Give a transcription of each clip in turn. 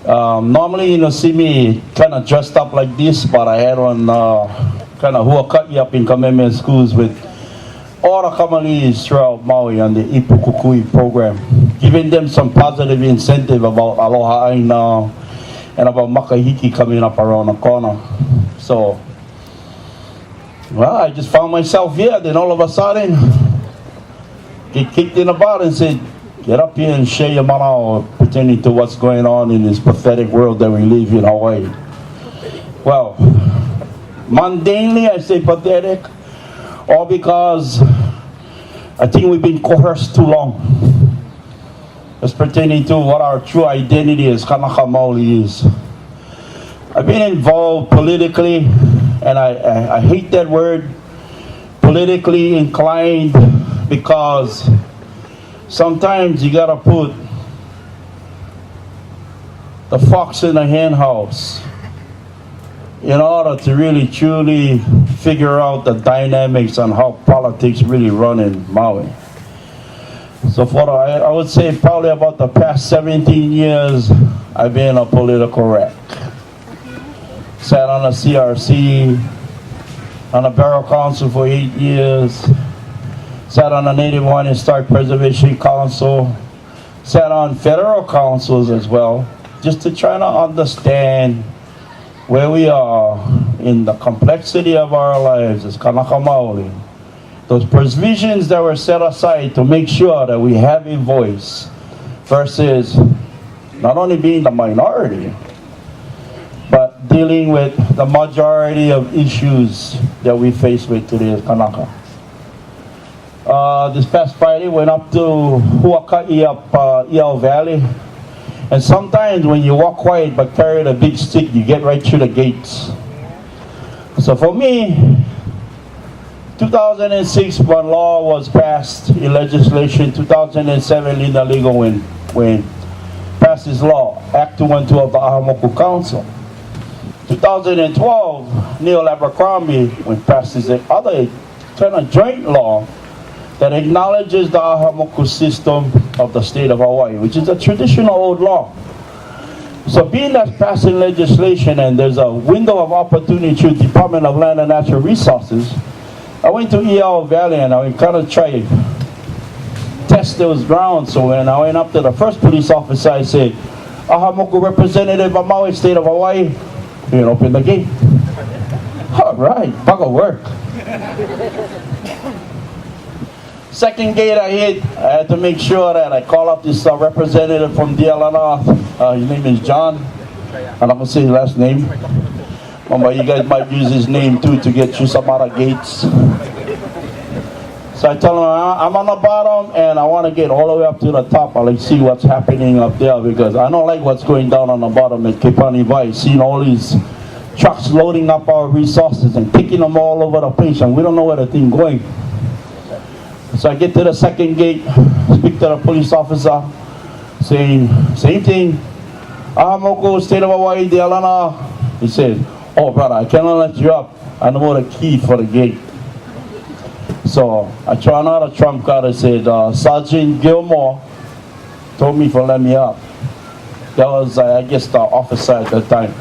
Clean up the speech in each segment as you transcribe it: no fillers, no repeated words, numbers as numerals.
Normally, see me kind of dressed up like this, but I had on kind of huaka'i up in Kamehameha schools with all the Kamalis throughout Maui on the Ipukukui program, giving them some positive incentive about Aloha Aina and about Makahiki coming up around the corner. So, well, I just found myself here, then all of a sudden, get kicked in the butt and said, get up here and share your mana pertaining to what's going on in this pathetic world that we live in Hawaii. Well, mundanely I say pathetic, all because I think we've been coerced too long. It's pertaining to what our true identity is, Kanaka Maoli is. I've been involved politically, and I hate that word, politically inclined, because sometimes you gotta put the fox in the hen house in order to really truly figure out the dynamics on how politics really run in Maui. So I would say probably about the past 17 years, I've been a political wreck. Sat on a CRC, on a Borough Council for 8 years, sat on the Native Hawaiian Historic Preservation Council, sat on federal councils as well, just to try to understand where we are in the complexity of our lives as Kanaka Maoli. Those provisions that were set aside to make sure that we have a voice versus not only being the minority, but dealing with the majority of issues that we face with today as Kanaka. This past Friday, went up to Huaka'i up Iao Valley. And sometimes when you walk quiet but carry a big stick, you get right through the gates. So for me, 2006 when law was passed in legislation, 2007 Linda Ligo when passed this law, Act 212 of the Keʻeaumoku Council. 2012, Neil Abercrombie when passed this other kind of joint law that acknowledges the Keʻeaumoku system of the state of Hawaii, which is a traditional old law. So being that's passing legislation and there's a window of opportunity through Department of Land and Natural Resources, I went to Iao Valley and I kind of tried to test those grounds. So when I went up to the first police officer, I said, Keʻeaumoku representative of Maui, state of Hawaii, you know, open the gate. All right, bug of work. Second gate I hit, I had to make sure that I call up this representative from DLNR. His name is John. I'm not going to say his last name. But you guys might use his name too to get you some other gates. So I tell him I'm on the bottom and I want to get all the way up to the top. I like see what's happening up there because I don't like what's going down on the bottom at Kepani Vai. Seeing all these trucks loading up our resources and taking them all over the place and we don't know where the thing going. So I get to the second gate, speak to the police officer, saying, same thing, Keʻeaumoku, state of Hawaii, DLNR. He said, oh brother, I cannot let you up. I know the key for the gate. So I try another trump card and said, Sergeant Gilmore told me to let me up. That was, I guess, the officer at the time.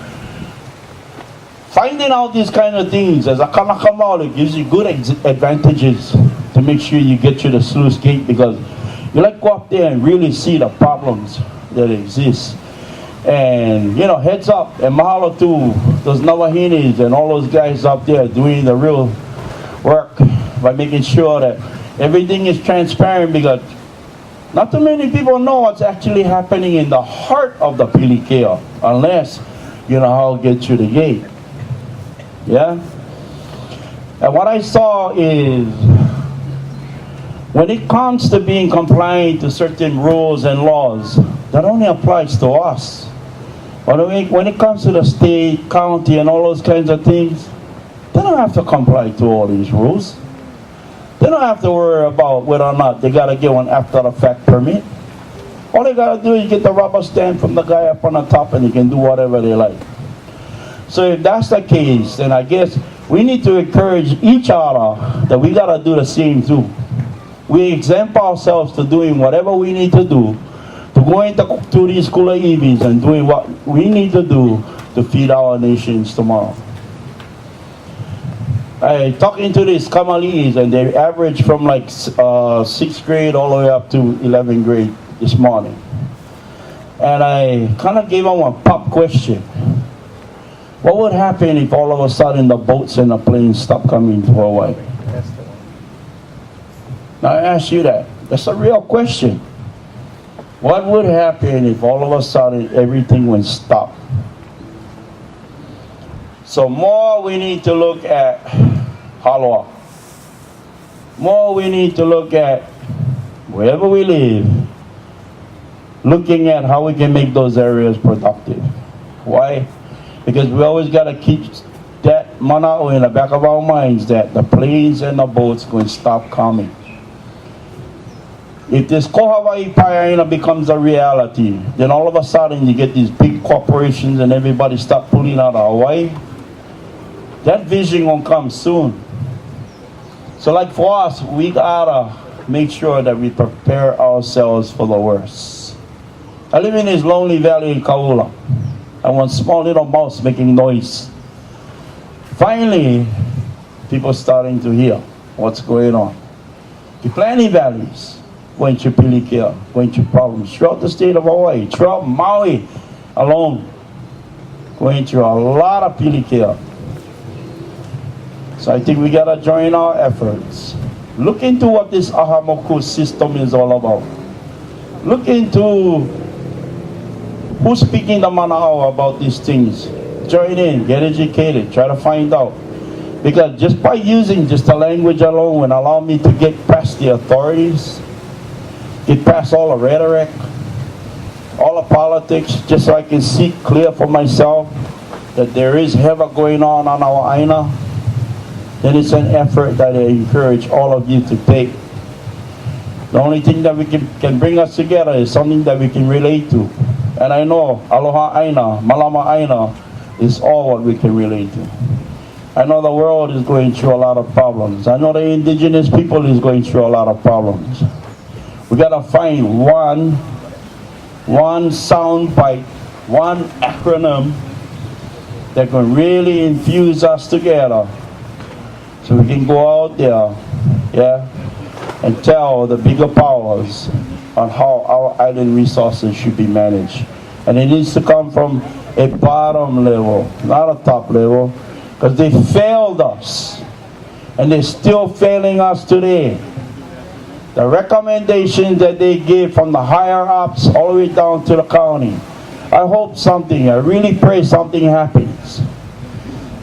Finding out these kind of things as a Kanaka Maoli gives you good advantages to make sure you get to the sluice gate because you like go up there and really see the problems that exist. And you know, heads up and mahalo to those Nawahinis and all those guys up there doing the real work by making sure that everything is transparent because not too many people know what's actually happening in the heart of the Pilikea unless you know how to get through the gate. Yeah? And what I saw is when it comes to being compliant to certain rules and laws, that only applies to us. But when it comes to the state, county, and all those kinds of things, they don't have to comply to all these rules. They don't have to worry about whether or not they got to get one after-the-fact permit. All they got to do is get the rubber stamp from the guy up on the top and they can do whatever they like. So if that's the case, then I guess we need to encourage each other that we got to do the same too. We exempt ourselves to doing whatever we need to do to going to these cooler evenings and doing what we need to do to feed our nations tomorrow. I talking to these Kamali's, and they average from like 6th grade all the way up to 11th grade this morning. And I kind of gave them a pop question. What would happen if all of a sudden the boats and the planes stopped coming to Hawaii? Now I ask you that. That's a real question. What would happen if all of a sudden everything went stop? So more we need to look at Haloa. More we need to look at wherever we live, looking at how we can make those areas productive. Why? Because we always got to keep that mana'o in the back of our minds that the planes and the boats going to stop coming. If this Ko Hawaii Pai'aina becomes a reality, then all of a sudden you get these big corporations and everybody start pulling out of Hawaii. That vision gonna come soon. So like for us, we gotta make sure that we prepare ourselves for the worst. I live in this lonely valley in Kaula. I want small little mouse making noise. Finally, people starting to hear what's going on. The plenty valleys, going through Pilikea, going through problems throughout the state of Hawaii, throughout Maui alone, going through a lot of Pilikea. So I think we gotta join our efforts. Look into what this Ahamoku system is all about. Look into who's speaking the mana'o about these things. Join in, get educated, try to find out. Because just by using just the language alone will allow me to get past the authorities, get past all the rhetoric, all the politics, just so I can see clear for myself that there is havoc going on our aina. Then it's an effort that I encourage all of you to take. The only thing that we can bring us together is something that we can relate to. And I know Aloha Aina, Malama Aina is all what we can relate to. I know the world is going through a lot of problems. I know the indigenous people is going through a lot of problems. We gotta find one sound bite, one acronym that can really infuse us together. So we can go out there, and tell the bigger powers on how our island resources should be managed. And it needs to come from a bottom level, not a top level, because they failed us, and they're still failing us today. The recommendations that they gave from the higher ups all the way down to the county, I really pray something happens.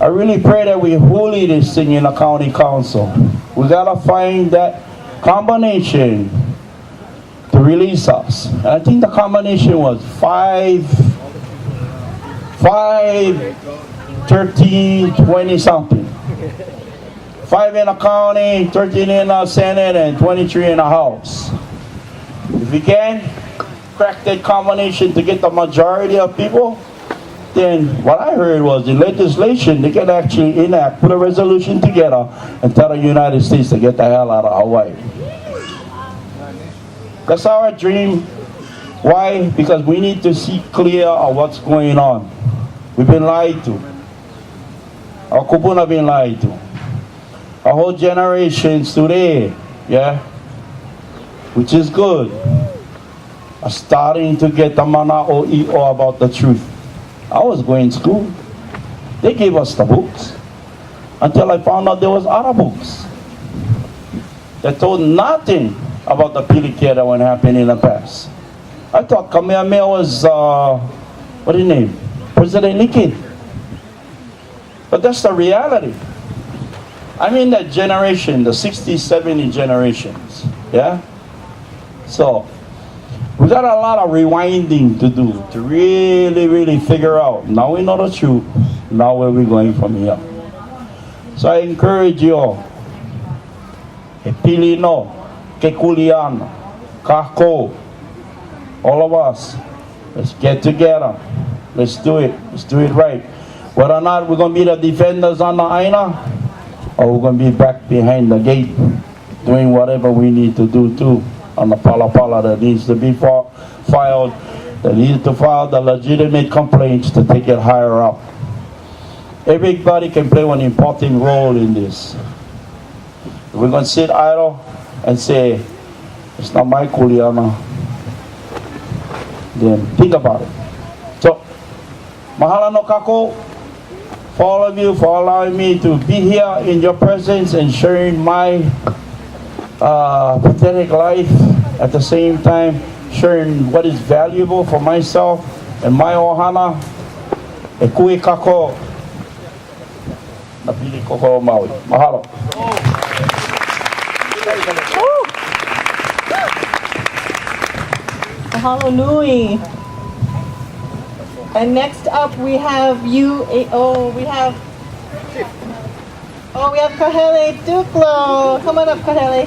I really pray that we bully this thing in the county council. We gotta find that combination to release us. And I think the combination was 5, 13, 20 something. 5 in the county, 13 in the Senate, and 23 in the House. If we can crack that combination to get the majority of people, then what I heard was the legislation, they can actually enact, put a resolution together and tell the United States to get the hell out of Hawaii. That's our dream. Why? Because we need to see clear of what's going on. We've been lied to. Our kupuna have been lied to. Our whole generations today, which is good, are starting to get the mana'o i'o about the truth. I was going to school. They gave us the books until I found out there was other books that told nothing about the Pilikea that went happening in the past. I thought Kamehameha was, what is his name? President Lincoln. But that's the reality. I'm in that generation, the 60s, 70s generations. So, we got a lot of rewinding to do to really figure out. Now we know the truth. Now where we going from here. So I encourage you all. E Pilino, Kekuliano, Kako, all of us. Let's get together. Let's do it. Let's do it right. Whether or not we're going to be the defenders on the Aina, or we're going to be back behind the gate doing whatever we need to do too. On the pala that needs to be fought filed, they need to file the legitimate complaints to take it higher up. Everybody can play an important role in this. If we're going to sit idle and say, it's not my kuleana, then think about it. So, mahalo no kako for all of you for allowing me to be here in your presence and sharing my pathetic life, at the same time sharing what is valuable for myself and my ohana. E kui kako na pili koko Maui. Mahalo. Mahalo nui. And next up we have we have Kahele Dukelow. Come on up, Kahele.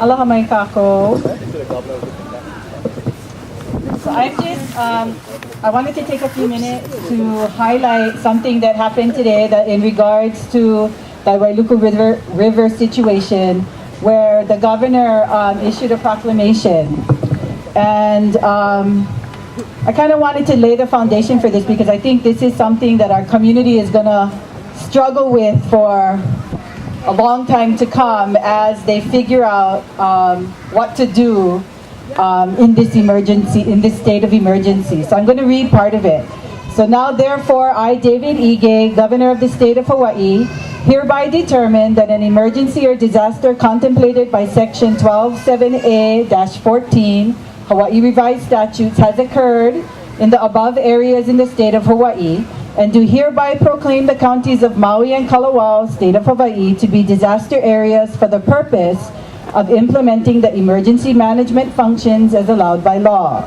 Aloha mai kako. So I wanted to take a few minutes to highlight something that happened today that in regards to the Wailuku River situation, where the governor issued a proclamation. And I kind of wanted to lay the foundation for this because I think this is something that our community is going to struggle with for a long time to come as they figure out what to do in this emergency, in this state of emergency. So I'm going to read part of it. So now therefore I, David Ige, Governor of the State of Hawaii, hereby determine that an emergency or disaster contemplated by Section 127A-14 Hawaii Revised Statutes has occurred in the above areas in the state of Hawaii, and do hereby proclaim the counties of Maui and Kalawao, state of Hawaii, to be disaster areas for the purpose of implementing the emergency management functions as allowed by law,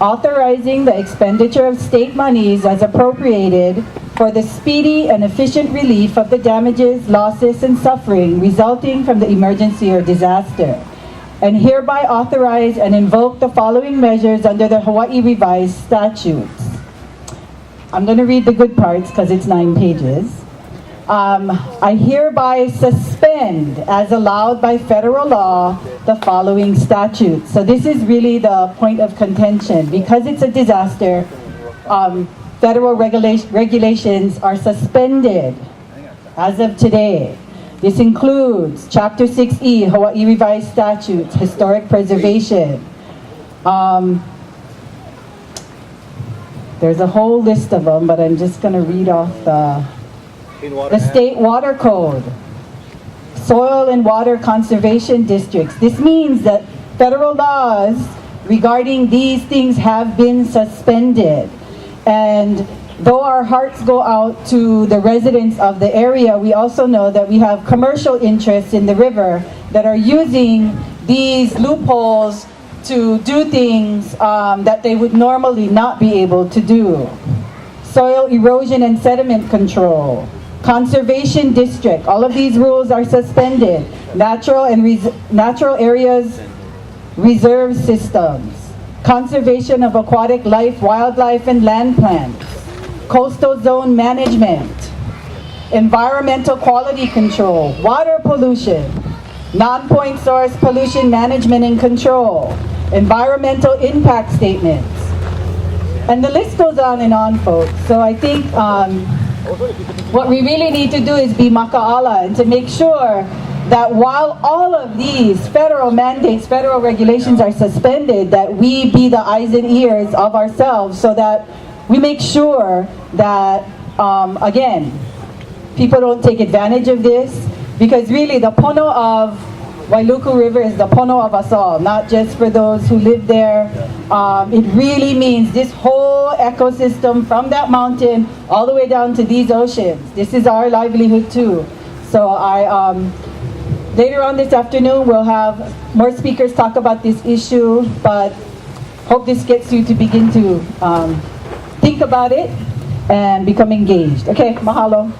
authorizing the expenditure of state monies as appropriated for the speedy and efficient relief of the damages, losses, and suffering resulting from the emergency or disaster, and hereby authorize and invoke the following measures under the Hawaii Revised Statutes. I'm going to read the good parts because it's 9 pages. I hereby suspend, as allowed by federal law, the following statutes. So this is really the point of contention. Because it's a disaster, federal regulations are suspended as of today. This includes Chapter 6E, Hawaii Revised Statutes, Historic Preservation. There's a whole list of them, but I'm just going to read off the State Water Code, Soil and Water Conservation Districts. This means that federal laws regarding these things have been suspended. And though our hearts go out to the residents of the area, we also know that we have commercial interests in the river that are using these loopholes to do things that they would normally not be able to do. Soil erosion and sediment control, conservation district, all of these rules are suspended. Natural areas reserve systems, conservation of aquatic life, wildlife, and land plants, coastal zone management, environmental quality control, water pollution, non-point source pollution management and control, environmental impact statements. And the list goes on and on, folks. So I think what we really need to do is be maka'ala and to make sure that while all of these federal mandates, federal regulations are suspended, that we be the eyes and ears of ourselves so that we make sure that, again, people don't take advantage of this, because really the pono of Wailuku River is the pono of us all, not just for those who live there. It really means this whole ecosystem from that mountain all the way down to these oceans. This is our livelihood too. So later on this afternoon we'll have more speakers talk about this issue, but hope this gets you to begin to think about it and become engaged. Okay, mahalo.